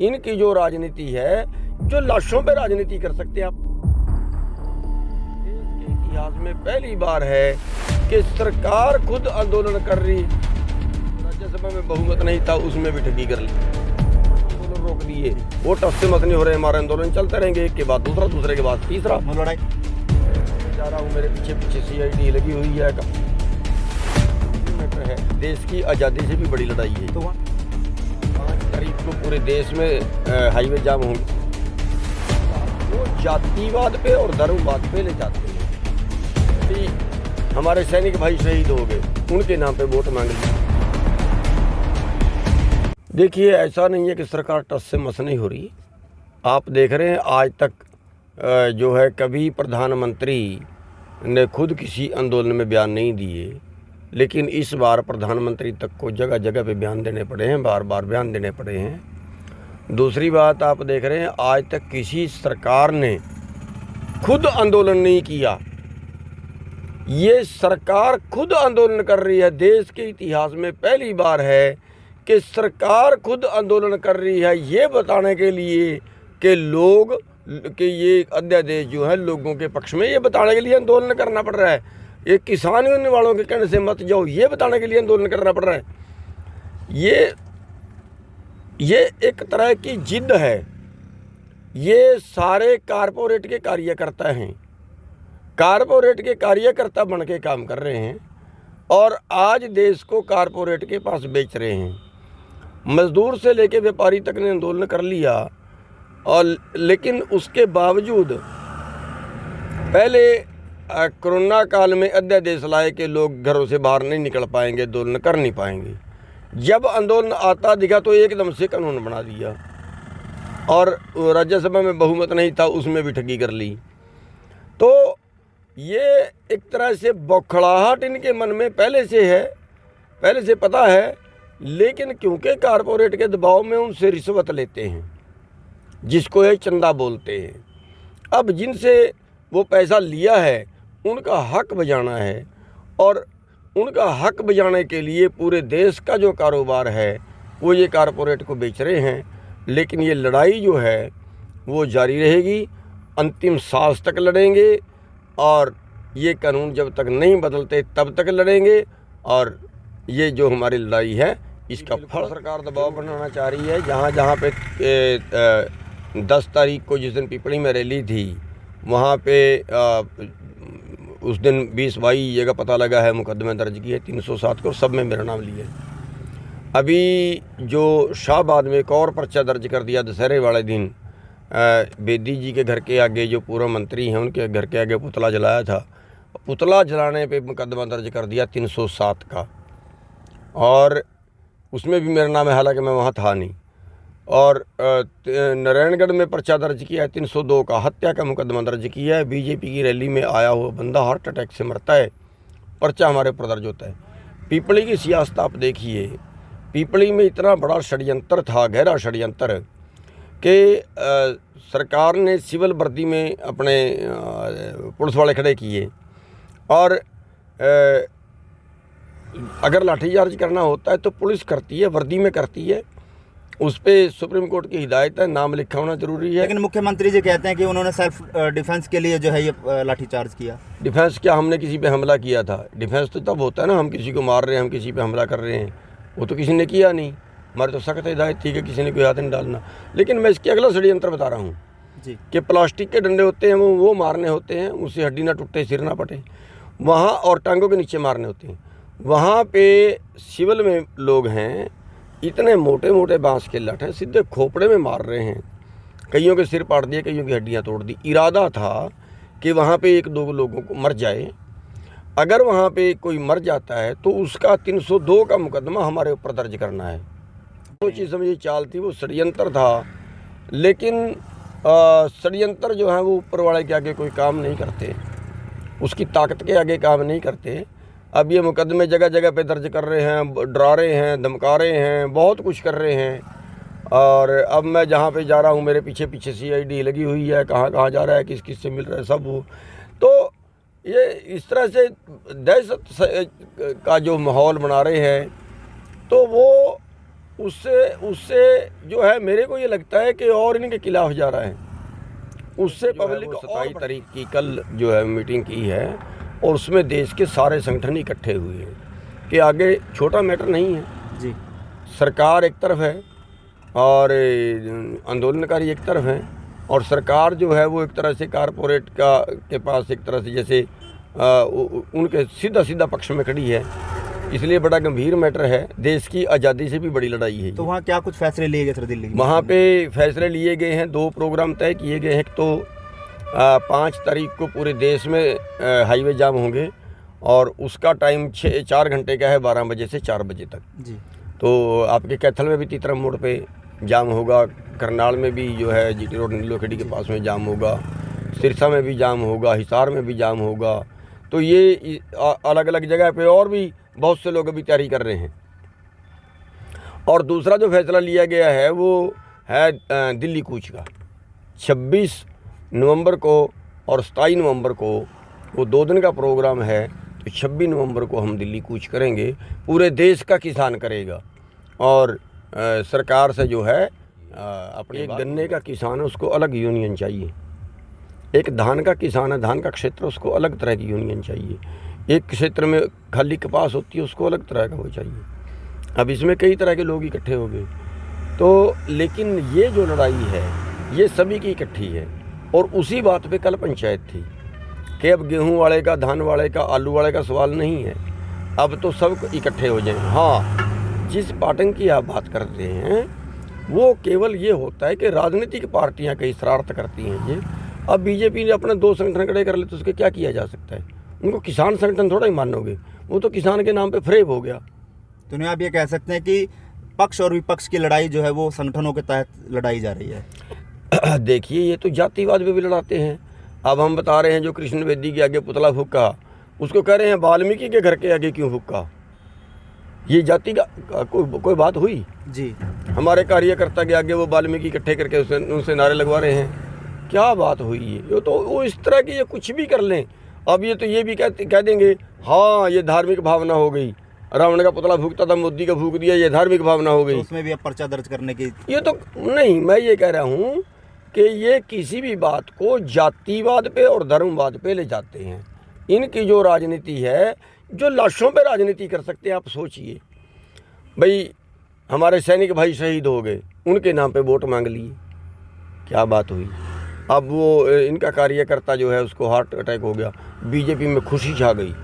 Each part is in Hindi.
इनकी जो राजनीति है, जो लाशों पे राजनीति कर सकते हैं आप। देश के इतिहास में पहली बार है कि सरकार खुद आंदोलन कर रही। राज्यसभा में बहुमत नहीं था, उसमें भी ठगी कर ली, आंदोलन रोक दिए। वो टस से मत नहीं हो रहे, हमारे आंदोलन चलते रहेंगे, एक के बाद दूसरा, दूसरे के बाद तीसरा। लड़ाई जा रहा हूँ, मेरे पीछे पीछे CID लगी हुई है। है देश की आज़ादी से भी बड़ी लड़ाई है। तो 5 तारीख को पूरे देश में हाईवे जाम होंगे। वो जातिवाद पे और धर्मवाद पे ले जाते हैं कि हमारे सैनिक भाई शहीद हो गए, उनके नाम पे वोट मांग ली। देखिए, ऐसा नहीं है कि सरकार टस से मस नहीं हो रही। आप देख रहे हैं आज तक जो है कभी प्रधानमंत्री ने खुद किसी आंदोलन में बयान नहीं दिए, लेकिन इस बार प्रधानमंत्री तक को जगह जगह पे बयान देने पड़े हैं, बार बार बयान देने पड़े हैं। दूसरी बात आप देख रहे हैं, आज तक किसी सरकार ने खुद आंदोलन नहीं किया। ये सरकार खुद आंदोलन कर रही है। देश के इतिहास में पहली बार है कि सरकार खुद आंदोलन कर रही है, ये बताने के लिए कि लोग कि ये अध्यादेश जो है लोगों के पक्ष में, ये बताने के लिए आंदोलन करना पड़ रहा है। ये किसान यूनियन वालों के कहने से मत जाओ, ये बताने के लिए आंदोलन करना पड़ रहा है। ये एक तरह की जिद है। ये सारे कारपोरेट के कार्यकर्ता हैं, कारपोरेट के कार्यकर्ता बन के काम कर रहे हैं और आज देश को कारपोरेट के पास बेच रहे हैं। मजदूर से लेके व्यापारी तक ने आंदोलन कर लिया, और लेकिन उसके बावजूद पहले कोरोना काल में अध्यादेश लाए कि लोग घरों से बाहर नहीं निकल पाएंगे, आंदोलन कर नहीं पाएंगे। जब आंदोलन आता दिखा तो एकदम से कानून बना दिया, और राज्यसभा में बहुमत नहीं था, उसमें भी ठगी कर ली। तो ये एक तरह से बौखलाहट इनके मन में पहले से है, पहले से पता है, लेकिन क्योंकि कारपोरेट के दबाव में उनसे रिश्वत लेते हैं, जिसको ये चंदा बोलते हैं। अब जिनसे वो पैसा लिया है उनका हक बजाना है, और उनका हक बजाने के लिए पूरे देश का जो कारोबार है वो ये कारपोरेट को बेच रहे हैं। लेकिन ये लड़ाई जो है वो जारी रहेगी, अंतिम सांस तक लड़ेंगे, और ये कानून जब तक नहीं बदलते तब तक लड़ेंगे। और ये जो हमारी लड़ाई है इसका फल सरकार दबाव बनाना चाह रही है। जहाँ जहाँ पे 10 तारीख को जिस दिन पिपली में रैली थी, वहाँ पे उस दिन 20-22 जगह पता लगा है मुकदमे दर्ज किए 307 को, सब में मेरा नाम लिए। अभी जो शाहबाद में एक और पर्चा दर्ज कर दिया दशहरे वाले दिन, बेदी जी के घर के आगे जो पूर्व मंत्री हैं उनके घर के आगे पुतला जलाया था, पुतला जलाने पे मुकदमा दर्ज कर दिया 307 का, और उसमें भी मेरा नाम है, हालांकि मैं वहाँ था नहीं। और नारायणगढ़ में पर्चा दर्ज किया है 302 का, हत्या का मुकदमा दर्ज किया है। बीजेपी की रैली में आया हुआ बंदा हार्ट अटैक से मरता है, पर्चा हमारे ऊपर दर्ज होता है। पिपली की सियासत आप देखिए, पिपली में इतना बड़ा षड्यंत्र था, गहरा षड्यंत्र, कि सरकार ने सिविल वर्दी में अपने पुलिस वाले खड़े किए, और अगर लाठीचार्ज करना होता है तो पुलिस करती है, वर्दी में करती है, उस पर सुप्रीम कोर्ट की हिदायत है, नाम लिखा होना जरूरी है। लेकिन मुख्यमंत्री जी कहते हैं कि उन्होंने सेल्फ डिफेंस के लिए जो है ये लाठीचार्ज किया। डिफेंस क्या, हमने किसी पे हमला किया था? डिफेंस तो तब होता है ना हम किसी को मार रहे हैं, हम किसी पे हमला कर रहे हैं, वो तो किसी ने किया नहीं। हमारे तो सख्त हिदायत थी कि किसी ने कोई हाथ नहीं डालना। लेकिन मैं इसके अगला षड्यंत्र बता रहा हूँ जी, कि प्लास्टिक के डंडे होते हैं, वो मारने होते हैं, उससे हड्डी ना टूटे, सिर ना पटे, वहाँ, और टांगों के नीचे मारने होते हैं। वहाँ पे सिविल में लोग हैं, इतने मोटे मोटे बांस के लठ हैं, सीधे खोपड़े में मार रहे हैं, कईयों के सिर पाड़ दिए, कईयों की हड्डियाँ तोड़ दी। इरादा था कि वहाँ पे 1-2 लोगों को मर जाए। अगर वहाँ पे कोई मर जाता है तो उसका 302 का मुकदमा हमारे ऊपर दर्ज करना है। वो चीज़ समझिए चाल थी, वो षड्यंत्र था। लेकिन षड्यंत्र जो है वो ऊपर वाले के आगे कोई काम नहीं करते, उसकी ताकत के आगे काम नहीं करते। अब ये मुकदमे जगह जगह पे दर्ज कर रहे हैं, डरा रहे हैं, धमका रहे हैं, बहुत कुछ कर रहे हैं। और अब मैं जहाँ पे जा रहा हूँ मेरे पीछे पीछे CID लगी हुई है, कहाँ कहाँ जा रहा है, किस किस से मिल रहा है, सब वो। तो ये इस तरह से दहशत का जो माहौल बना रहे हैं, तो वो उससे उससे जो है मेरे को ये लगता है कि और इनके खिलाफ जा रहा है। उससे पब्लिक 27 तारीख की कल जो है मीटिंग की है और उसमें देश के सारे संगठन इकट्ठे हुए हैं कि आगे छोटा मैटर नहीं है जी। सरकार एक तरफ है और आंदोलनकारी एक तरफ है और सरकार जो है वो एक तरह से कारपोरेट के पास एक तरह से जैसे उनके सीधा पक्ष में खड़ी है, इसलिए बड़ा गंभीर मैटर है। देश की आज़ादी से भी बड़ी लड़ाई है। तो वहाँ क्या कुछ फैसले लिए गए सर दिल्ली में? वहाँ पे फैसले लिए गए हैं, 2 प्रोग्राम तय किए गए हैं। तो 5 तारीख को पूरे देश में हाईवे जाम होंगे और उसका टाइम 4 घंटे का है, 12 बजे से 4 बजे तक जी। तो आपके कैथल में भी तीतरम मोड़ पे जाम होगा, करनाल में भी जो है जीटी रोड नीलोखेड़ी के पास में जाम होगा, सिरसा में भी जाम होगा, हिसार में भी जाम होगा। तो ये अलग अलग जगह पे और भी बहुत से लोग अभी तैयारी कर रहे हैं। और दूसरा जो फैसला लिया गया है वो है दिल्ली कूच का। 26 नवंबर को और 27 नवंबर को वो 2 दिन का प्रोग्राम है। तो 26 नवंबर को हम दिल्ली कूच करेंगे, पूरे देश का किसान करेगा और सरकार से जो है अपने एक गन्ने का किसान है उसको अलग यूनियन चाहिए, एक धान का किसान है, धान का क्षेत्र उसको अलग तरह की यूनियन चाहिए, एक क्षेत्र में खाली कपास होती है उसको अलग तरह का वो चाहिए। अब इसमें कई तरह के लोग इकट्ठे हो गए। तो लेकिन ये जो लड़ाई है ये सभी की इकट्ठी है और उसी बात पे कल पंचायत थी कि अब गेहूं वाले का, धान वाले का, आलू वाले का सवाल नहीं है, अब तो सब इकट्ठे हो जाएं। हाँ, जिस पाटन की आप बात करते हैं वो केवल ये होता है कि राजनीतिक पार्टियां कई शरारत करती हैं। ये अब बीजेपी ने अपने 2 संगठन खड़े कर ले तो उसके क्या किया जा सकता है? उनको किसान संगठन थोड़ा ही मानोगे, वो तो किसान के नाम पे फ्रेब हो गया। तो नहीं आप ये कह सकते हैं कि पक्ष और विपक्ष की लड़ाई जो है वो संगठनों के तहत लड़ाई जा रही है। देखिए ये तो जातिवाद पे भी लड़ाते हैं। अब हम बता रहे हैं जो कृष्ण वेदी के आगे पुतला फूका उसको कह रहे हैं वाल्मीकि के घर के आगे क्यों फूका। ये जाति का कोई बात हुई? जी। हमारे कार्यकर्ता के आगे वो वाल्मीकि इकट्ठे करके उनसे नारे लगवा रहे हैं, क्या बात हुई ये तो वो इस तरह की ये कुछ भी कर लें। अब ये तो ये भी कह देंगे हाँ ये धार्मिक भावना हो गई, रावण का पुतला फूकता था मोदी का फूक दिया, ये धार्मिक भावना हो गई। तो उसमें भी अब पर्चा दर्ज करने की ये तो नहीं, मैं ये कह रहा हूँ कि ये किसी भी बात को जातिवाद पे और धर्मवाद पे ले जाते हैं। इनकी जो राजनीति है, जो लाशों पे राजनीति कर सकते हैं। आप सोचिए भाई हमारे सैनिक भाई शहीद हो गए, उनके नाम पे वोट मांग लिए, क्या बात हुई। अब वो इनका कार्यकर्ता जो है उसको हार्ट अटैक हो गया, बीजेपी में खुशी छा गई।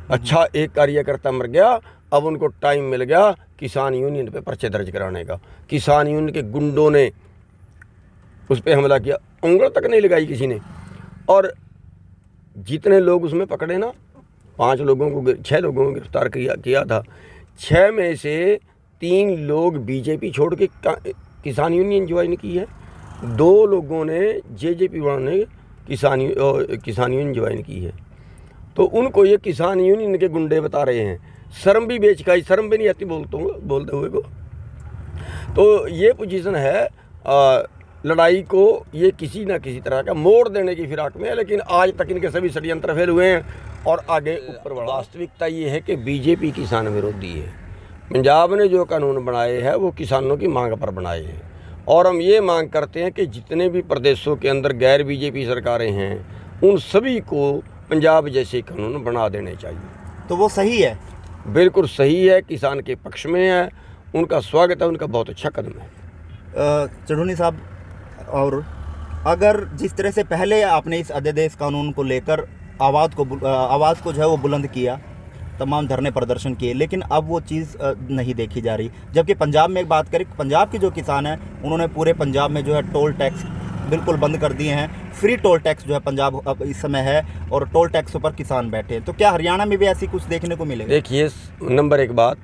अच्छा एक कार्यकर्ता मर गया, अब उनको टाइम मिल गया किसान यूनियन पे पर्चे दर्ज कराने का। किसान यूनियन के गुंडों ने उस पर हमला किया, उंगल तक नहीं लगाई किसी ने। और जितने लोग उसमें पकड़े ना, 6 लोगों को गिरफ्तार किया था। 6 में से 3 लोग बीजेपी छोड़ के किसान यूनियन ज्वाइन की है, 2 लोगों ने जेजेपी वालों ने किसान यूनियन ज्वाइन की है। तो उनको ये किसान यूनियन के गुंडे बता रहे हैं। शर्म भी बेच खाई, शर्म भी नहीं आती बोलते हुए को। तो ये पोजीशन है लड़ाई को ये किसी ना किसी तरह का मोड़ देने की फिराक में है, लेकिन आज तक इनके सभी षड्यंत्र फेल हुए हैं और आगे ऊपर बढ़ा। वास्तविकता ये है कि बीजेपी किसान विरोधी है। पंजाब ने जो कानून बनाए हैं वो किसानों की मांग पर बनाए हैं और हम ये मांग करते हैं कि जितने भी प्रदेशों के अंदर गैर बीजेपी सरकारें हैं उन सभी को पंजाब जैसे कानून बना देने चाहिए। तो वो सही है? बिल्कुल सही है, किसान के पक्ष में है, उनका स्वागत है, उनका बहुत अच्छा कदम है। चढ़ूनी साहब, और अगर जिस तरह से पहले आपने इस अध्यादेश कानून को लेकर आवाज़ को जो है वो बुलंद किया, तमाम धरने प्रदर्शन किए, लेकिन अब वो चीज़ नहीं देखी जा रही। जबकि पंजाब में एक बात करें, पंजाब के जो किसान हैं उन्होंने पूरे पंजाब में जो है टोल टैक्स बिल्कुल बंद कर दिए हैं। फ्री टोल टैक्स जो है पंजाब अब इस समय है और टोल टैक्सों पर किसान बैठे हैं। तो क्या हरियाणा में भी ऐसी कुछ देखने को मिलेगा? देखिए, नंबर 1 बात,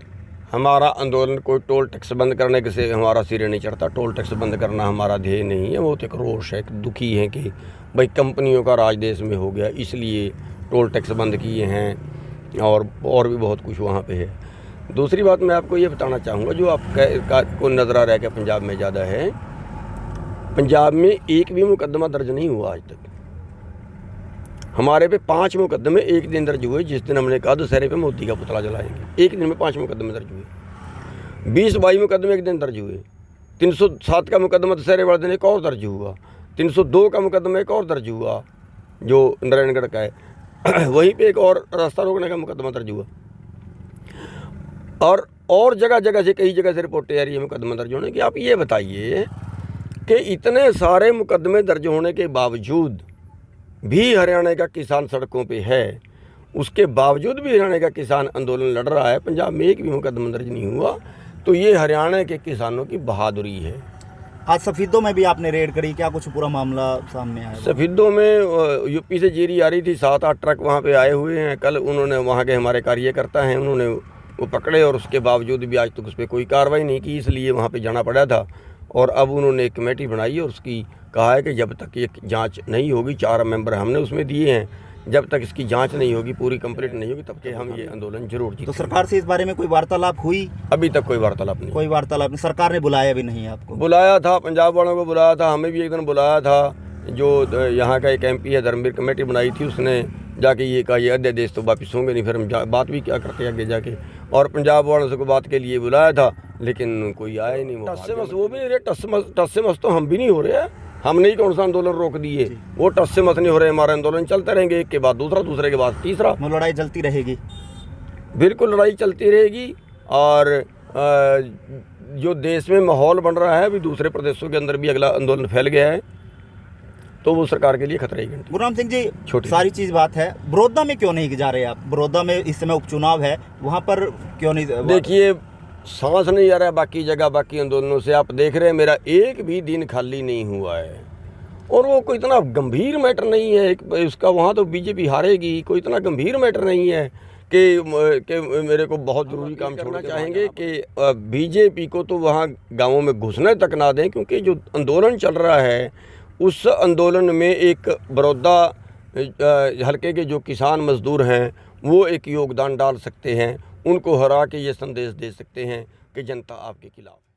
हमारा आंदोलन कोई टोल टैक्स बंद करने के से हमारा सिरे नहीं चढ़ता। टोल टैक्स बंद करना हमारा ध्येय नहीं है। वो तो एक रोष है, एक दुखी है कि भाई कंपनियों का राज देश में हो गया इसलिए टोल टैक्स बंद किए हैं और भी बहुत कुछ वहाँ पे है। दूसरी बात मैं आपको ये बताना चाहूँगा, जो आपको नज़र आ रहा है कि पंजाब में ज़्यादा है, पंजाब में एक भी मुकदमा दर्ज नहीं हुआ आज तक। हमारे पे 5 मुकदमे एक दिन दर्ज हुए, जिस दिन हमने कहा दशहरे पे मोदी का पुतला जलाएंगे। एक दिन में 5 मुकदमे दर्ज हुए। 20-22 मुकदमे एक दिन दर्ज हुए। 307 का मुकदमा दशहरे वाले दिन एक और दर्ज हुआ। 302 का मुकदमा एक और दर्ज हुआ जो नारायणगढ़ का है। वहीं पे एक और रास्ता रोकने का मुकदमा दर्ज हुआ। और जगह जगह से, कई जगह से रिपोर्टें आ रही है मुकदमा दर्ज होने की। आप ये बताइए कि इतने सारे मुकदमे दर्ज होने के बावजूद भी हरियाणा का किसान सड़कों पे है, उसके बावजूद भी हरियाणा का किसान आंदोलन लड़ रहा है, पंजाब में एक भी मुकदमा दर्ज नहीं हुआ, तो ये हरियाणा के किसानों की बहादुरी है। आज सफीदों में भी आपने रेड करी, क्या कुछ पूरा मामला सामने आया? सफीदों में यूपी से जीरी आ रही थी, 7-8 ट्रक वहाँ पे आए हुए हैं। कल उन्होंने, वहाँ के हमारे कार्यकर्ता हैं, उन्होंने वो पकड़े और उसके बावजूद भी आज तक उस पर कोई कार्रवाई नहीं की, इसलिए वहाँ पे जाना पड़ा था। और अब उन्होंने एक कमेटी बनाई और उसकी कहा है कि जब तक ये जांच नहीं होगी, 4 मेंबर हमने उसमें दिए हैं, जब तक इसकी जांच नहीं होगी, पूरी कंप्लीट नहीं होगी, तब के हम ये आंदोलन जरूर जीतेंगे। तो सरकार से इस बारे में कोई वार्तालाप हुई? अभी तक कोई वार्तालाप नहीं। कोई वार्तालाप नहीं, सरकार ने बुलाया भी नहीं आपको? बुलाया था, पंजाब वालों को बुलाया था, हमें भी एक दिन बुलाया था। जो यहाँ का एक MP है, धर्मवीर, कमेटी बनाई थी, उसने जाके ये कहा ये अध्यादेश तो वापिस होंगे नहीं, फिर हम बात भी क्या करते आगे जाके। और पंजाब वालों से को बात के लिए बुलाया था, लेकिन कोई आया ही नहीं। टस से मस वो भी नहीं रहे, टस से मस तो हम भी नहीं हो रहे हैं। हमने ही कौन सा आंदोलन रोक दिए, वो टस से मस नहीं हो रहे। हमारे आंदोलन चलते रहेंगे, एक के बाद दूसरा, दूसरे के बाद तीसरा। लड़ाई चलती रहेगी? बिल्कुल लड़ाई चलती रहेगी। और जो देश में माहौल बन रहा है, अभी दूसरे प्रदेशों के अंदर भी अगला आंदोलन फैल गया है, तो वो सरकार के लिए खतरा ही घंटी। गुरुराम सिंह जी, छोटी सारी चीज़ बात है, बड़ौदा में क्यों नहीं जा रहे आप? बड़ौदा में इस समय उपचुनाव है, वहाँ पर क्यों नहीं? देखिए, सांस नहीं आ रहा है बाकी जगह, बाकी आंदोलनों से। आप देख रहे हैं मेरा एक भी दिन खाली नहीं हुआ है, और वो कोई इतना गंभीर मैटर नहीं है उसका। वहाँ तो बीजेपी हारेगी, कोई इतना गंभीर मैटर नहीं है कि मेरे को बहुत ज़रूरी काम छोड़ना चाहेंगे कि बीजेपी को तो वहाँ गाँवों में घुसने तक ना दें, क्योंकि जो आंदोलन चल रहा है उस आंदोलन में एक बड़ौदा हल्के के जो किसान मजदूर हैं वो एक योगदान डाल सकते हैं, उनको हरा के ये संदेश दे सकते हैं कि जनता आपके खिलाफ है।